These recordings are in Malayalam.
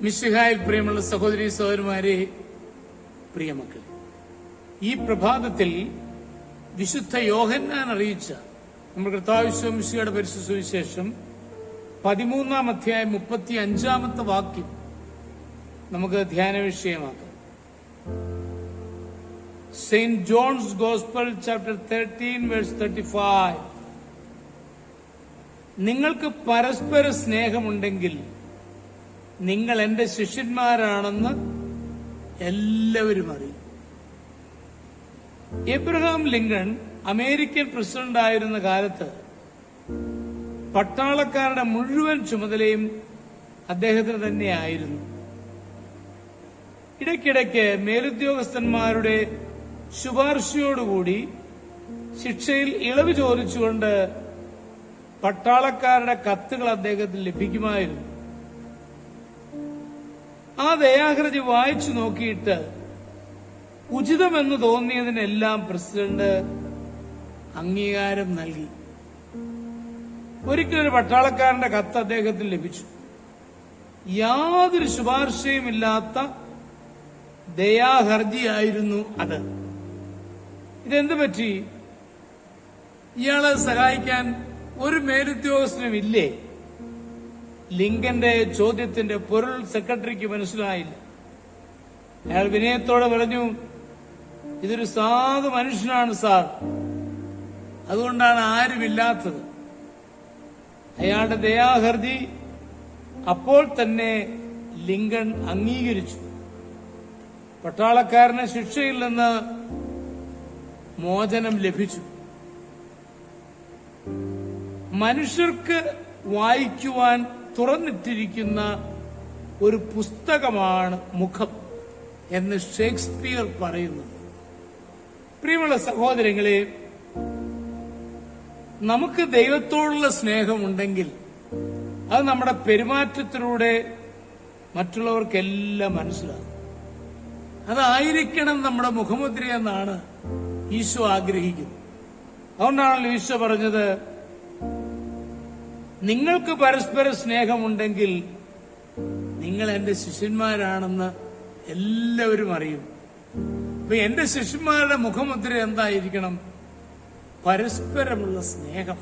മിശിഹായിൽ പ്രിയമുള്ള സഹോദരി സഹോദരന്മാരെ, പ്രിയമക്കളെ, ഈ പ്രഭാതത്തിൽ വിശുദ്ധ യോഹന്നാൻ അറിയിച്ച നമ്മുടെ കർത്താവ് മിശിഹായുടെ പരിശുദ്ധ സുവിശേഷം 13-ാം അധ്യായം 35-ാമത്തെ വാക്യം നമുക്ക് ധ്യാന വിഷയമാക്കാം. Saint John's gospel chapter 13 verse 35. നിങ്ങൾക്ക് പരസ്പര സ്നേഹമുണ്ടെങ്കിൽ നിങ്ങൾ എന്റെ ശിഷ്യന്മാരാണെന്ന് എല്ലാവരും അറിയും. എബ്രഹാം ലിങ്കൺ അമേരിക്കൻ പ്രസിഡന്റ് ആയിരുന്ന കാലത്ത് പട്ടാളക്കാരുടെ മുഴുവൻ ചുമതലയും അദ്ദേഹത്തിന് തന്നെയായിരുന്നു. ഇടയ്ക്കിടയ്ക്ക് മേലുദ്യോഗസ്ഥന്മാരുടെ ശുപാർശയോടുകൂടി ശിക്ഷയിൽ ഇളവ് ചോദിച്ചുകൊണ്ട് പട്ടാളക്കാരുടെ കത്തുകൾ അദ്ദേഹത്തിന് ലഭിക്കുമായിരുന്നു. ആ ദയാഹൃതി വായിച്ചു നോക്കിയിട്ട് ഉചിതമെന്ന് തോന്നിയതിനെല്ലാം പ്രസിഡന്റ് അംഗീകാരം നൽകി. ഒരിക്കലൊരു പട്ടാളക്കാരന്റെ കത്ത് അദ്ദേഹത്തിന് ലഭിച്ചു. യാതൊരു ശുപാർശയുമില്ലാത്ത ദയാഹർജിയായിരുന്നു അത്. ഇതെന്ത് പറ്റി? ഇയാളെ സഹായിക്കാൻ ഒരു മേലുദ്യോഗസ്ഥനുമില്ലേ? ലിങ്കന്റെ ചോദ്യത്തിന്റെ പൊരുൾ സെക്രട്ടറിക്ക് മനസ്സിലായില്ല. അയാൾ വിനയത്തോടെ പറഞ്ഞു, ഇതൊരു സാധു മനുഷ്യനാണ് സാർ, അതുകൊണ്ടാണ് ആരുമില്ലാത്തത്. അയാളുടെ ദയാഹർജി അപ്പോൾ തന്നെ ലിങ്കൺ അംഗീകരിച്ചു. പട്ടാളക്കാരന് ശിക്ഷയിൽ നിന്ന് മോചനം ലഭിച്ചു. മനുഷ്യർക്ക് വായിക്കുവാൻ തുറന്നിട്ടിരിക്കുന്ന ഒരു പുസ്തകമാണ് മുഖം എന്ന് ഷേക്സ്പിയർ പറയുന്നു. പ്രിയമുള്ള സഹോദരങ്ങളെ, നമുക്ക് ദൈവത്തോടുള്ള സ്നേഹമുണ്ടെങ്കിൽ അത് നമ്മുടെ പെരുമാറ്റത്തിലൂടെ മറ്റുള്ളവർക്കെല്ലാം മനസ്സിലാകും. അതായിരിക്കണം നമ്മുടെ മുഖമുദ്ര എന്നാണ് ഈശോ ആഗ്രഹിക്കുന്നത്. അതുകൊണ്ടാണല്ലോ ഈശോ പറഞ്ഞത്, നിങ്ങൾക്ക് പരസ്പര സ്നേഹമുണ്ടെങ്കിൽ നിങ്ങൾ എന്റെ ശിഷ്യന്മാരാണെന്ന് എല്ലാവരും അറിയും. അപ്പൊ എന്റെ ശിഷ്യന്മാരുടെ മുഖമുദ്ര എന്തായിരിക്കണം? പരസ്പരമുള്ള സ്നേഹം.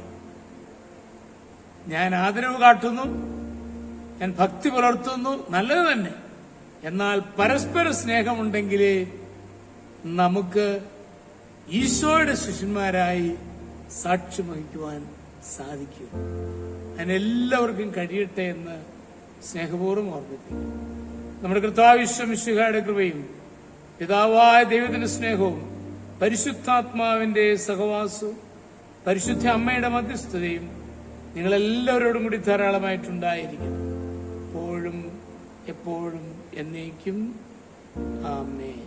ഞാൻ ആദരവ് കാട്ടുന്നു, ഞാൻ ഭക്തി പുലർത്തുന്നു, നല്ലത് തന്നെ. എന്നാൽ പരസ്പര സ്നേഹമുണ്ടെങ്കിലേ നമുക്ക് ഈശോയുടെ ശിഷ്യന്മാരായി സാക്ഷ്യം വഹിക്കുവാൻ സാധിക്കും. അതിനെല്ലാവർക്കും കഴിയട്ടെ എന്ന് സ്നേഹപൂർവ്വം ഓർമ്മിപ്പിക്കും. നമ്മുടെ കർത്താവ് മിശിഹായുടെ കൃപയും പിതാവായ ദൈവത്തിന്റെ സ്നേഹവും പരിശുദ്ധാത്മാവിന്റെ സഹവാസവും പരിശുദ്ധ അമ്മയുടെ മധ്യസ്ഥതയും നിങ്ങളെല്ലാവരോടും കൂടി ധാരാളമായിട്ടുണ്ടായിരിക്കും, എപ്പോഴും എപ്പോഴും എന്നേക്കും. ആമേൻ.